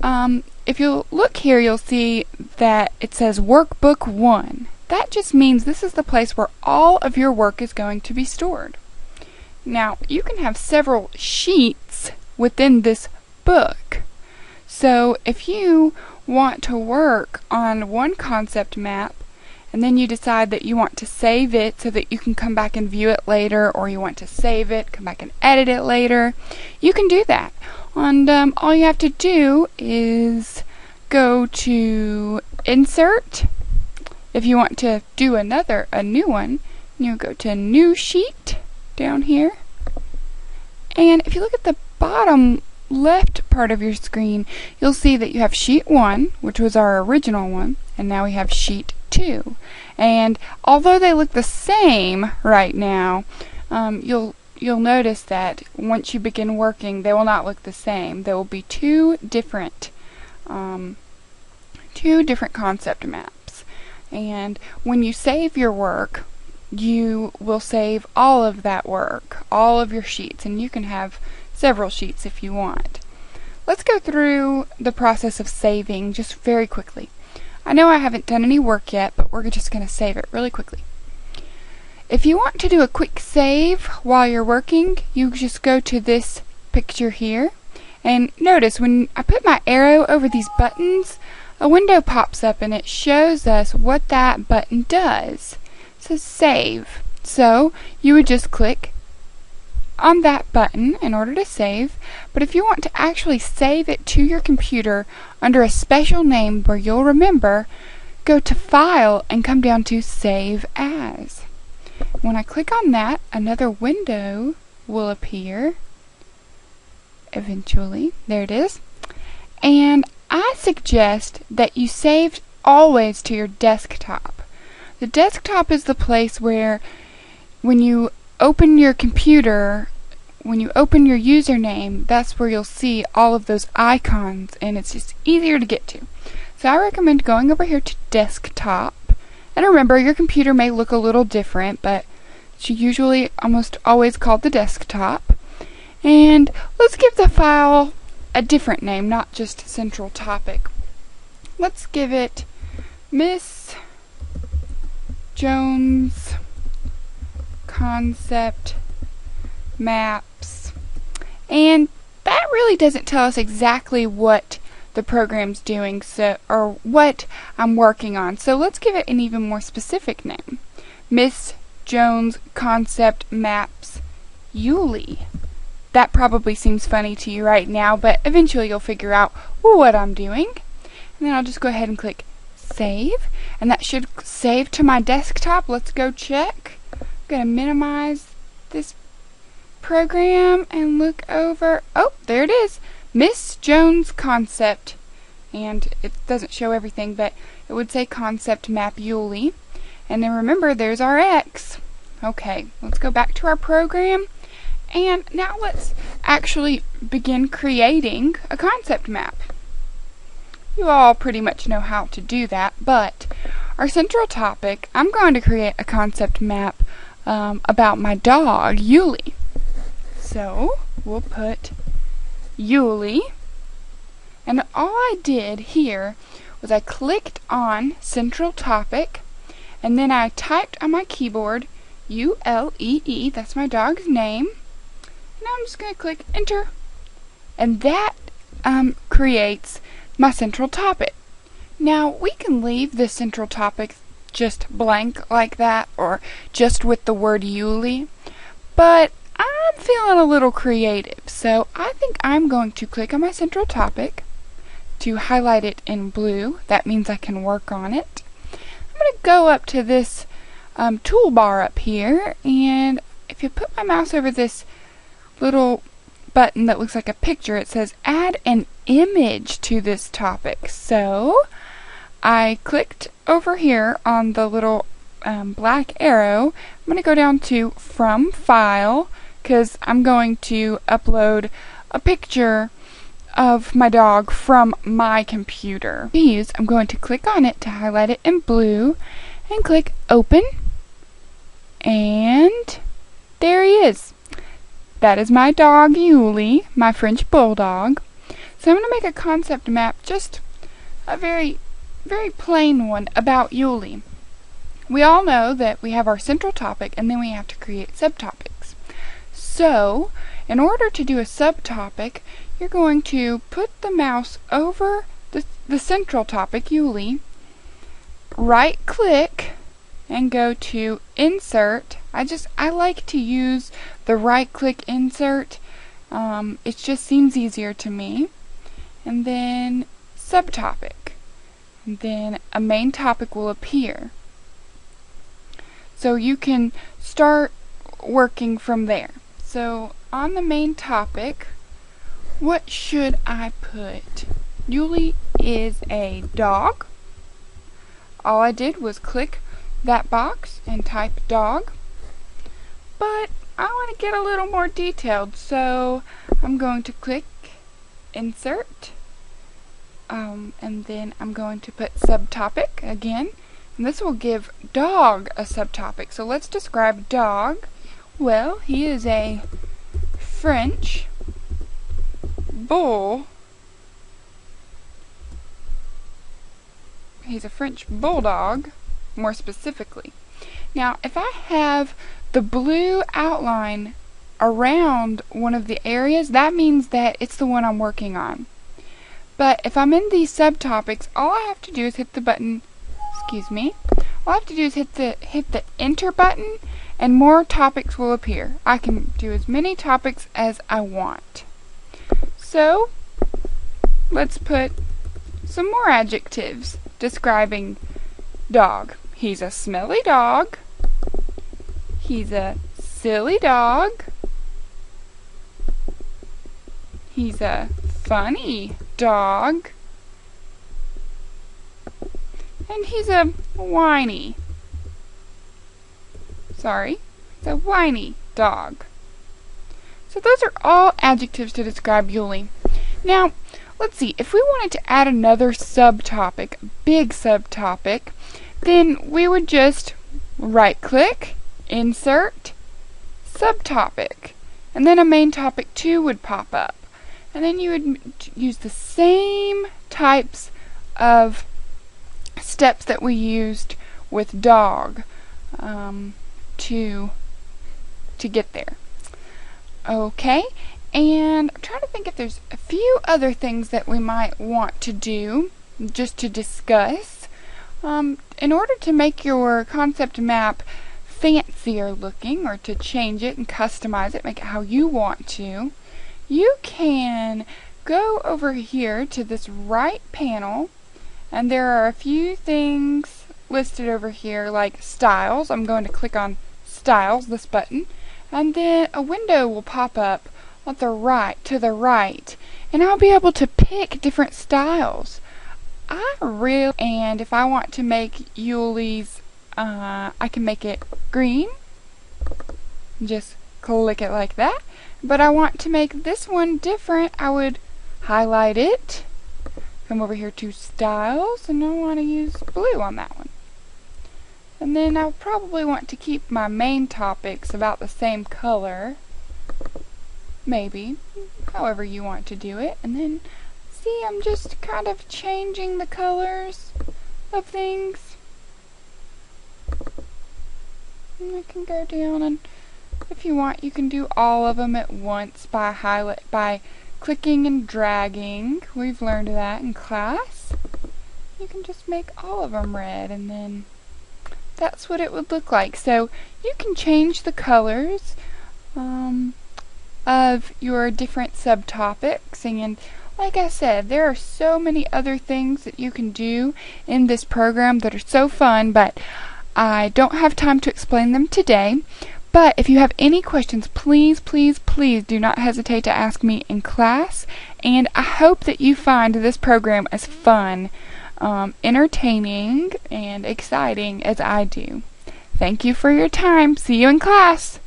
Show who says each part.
Speaker 1: if you look here, you'll see that it says Workbook 1. That just means this is the place where all of your work is going to be stored. Now, you can have several sheets within this book. So if you want to work on one concept map, and then you decide that you want to save it so that you can come back and view it later, or you want to save it, come back and edit it later, you can do that. And all you have to do is go to Insert. If you want to do a new one, you go to New Sheet down here. And if you look at the bottom left part of your screen, you'll see that you have Sheet 1, which was our original one, and now we have Sheet 2. And although they look the same right now, you'll notice that once you begin working, they will not look the same. There will be two different concept maps. And when you save your work, you will save all of that work, all of your sheets, and you can have several sheets if you want. Let's go through the process of saving just very quickly. I know I haven't done any work yet, but we're just going to save it really quickly. If you want to do a quick save while you're working, you just go to this picture here, and notice when I put my arrow over these buttons, a window pops up and it shows us what that button does. It says save. So you would just click on that button in order to save, but if you want to actually save it to your computer under a special name where you'll remember, go to File and come down to Save As. When I click on that, another window will appear eventually. There it is. And I suggest that you save always to your desktop. The desktop is the place where when you open your computer, when you open your username, that's where you'll see all of those icons, and it's just easier to get to. So I recommend going over here to Desktop, and remember your computer may look a little different, but it's usually almost always called the desktop. And let's give the file a different name, not just Central Topic. Let's give it Miss Jones Concept Maps. And that really doesn't tell us exactly what the program's doing, or what I'm working on. So let's give it an even more specific name. Miss Jones Concept Maps Yulee. That probably seems funny to you right now, but eventually you'll figure out what I'm doing. And then I'll just go ahead and click Save, and that should save to my desktop. Let's go check. I'm going to minimize this program and look over. Oh, there it is. Miss Jones Concept. And it doesn't show everything, but it would say Concept Map Yulee. And then remember, there's our X. Okay, let's go back to our program. And now let's actually begin creating a concept map. You all pretty much know how to do that, but our central topic, I'm going to create a concept map about my dog, Yulee. So we'll put Yulee, and all I did here was I clicked on Central Topic, and then I typed on my keyboard U-L-E-E, that's my dog's name. Now I'm just going to click Enter, and that creates my central topic. Now we can leave this central topic just blank like that, or just with the word Yulee, but I'm feeling a little creative, so I think I'm going to click on my central topic to highlight it in blue. That means I can work on it. I'm going to go up to this toolbar up here, and if you put my mouse over this little button that looks like a picture, it says add an image to this topic. So I clicked over here on the little black arrow. I'm going to go down to From File, because I'm going to upload a picture of my dog from my computer. I'm going to click on it to highlight it in blue and click Open, and there he is. That is my dog Yulee, my French Bulldog. So I'm going to make a concept map, just a very plain one about Yuli. We all know that we have our central topic and then we have to create subtopics. So, in order to do a subtopic, you're going to put the mouse over the central topic, Yuli, right click, and go to Insert. I like to use the right click insert. It just seems easier to me. And then Subtopic. And then a main topic will appear. So you can start working from there. So on the main topic, what should I put? Yuli is a dog. All I did was click that box and type dog. But I want to get a little more detailed, so I'm going to click Insert. And then I'm going to put Subtopic again. And this will give dog a subtopic. So let's describe dog. Well, he is a French bull. He's a French bulldog, more specifically. Now, if I have the blue outline around one of the areas, that means that it's the one I'm working on. But if I'm in these subtopics, all I have to do is hit the button, all I have to do is hit the enter button, and more topics will appear. I can do as many topics as I want. So, let's put some more adjectives describing dog. He's a smelly dog. He's a silly dog. He's a funny dog. And he's a whiny. It's a whiny dog. So those are all adjectives to describe Yuli. Now, let's see, if we wanted to add another subtopic, big subtopic, then we would just right-click, Insert, Subtopic, and then a main topic 2 would pop up. And then you would use the same types of steps that we used with dog to get there. Okay, and I'm trying to think if there's a few other things that we might want to do, just to discuss. In order to make your concept map fancier looking, or to change it and customize it, make it how you want to, you can go over here to this right panel, and there are a few things listed over here like styles. I'm going to click on styles, this button, and then a window will pop up on the right, to the right, and I'll be able to pick different styles. And if I want to make Yuli's, I can make it green. Just click it like that. But I want to make this one different. I would highlight it, come over here to styles, and I want to use blue on that one. And then I'll probably want to keep my main topics about the same color. Maybe, however you want to do it. And then, see, I'm just kind of changing the colors of things. And I can go down, and if you want, you can do all of them at once by clicking and dragging. We've learned that in class. You can just make all of them red, and then that's what it would look like. So you can change the colors of your different subtopics, and like I said, there are so many other things that you can do in this program that are so fun, but I don't have time to explain them today. But if you have any questions, please do not hesitate to ask me in class, and I hope that you find this program as fun, entertaining, and exciting as I do. Thank you for your time. See you in class.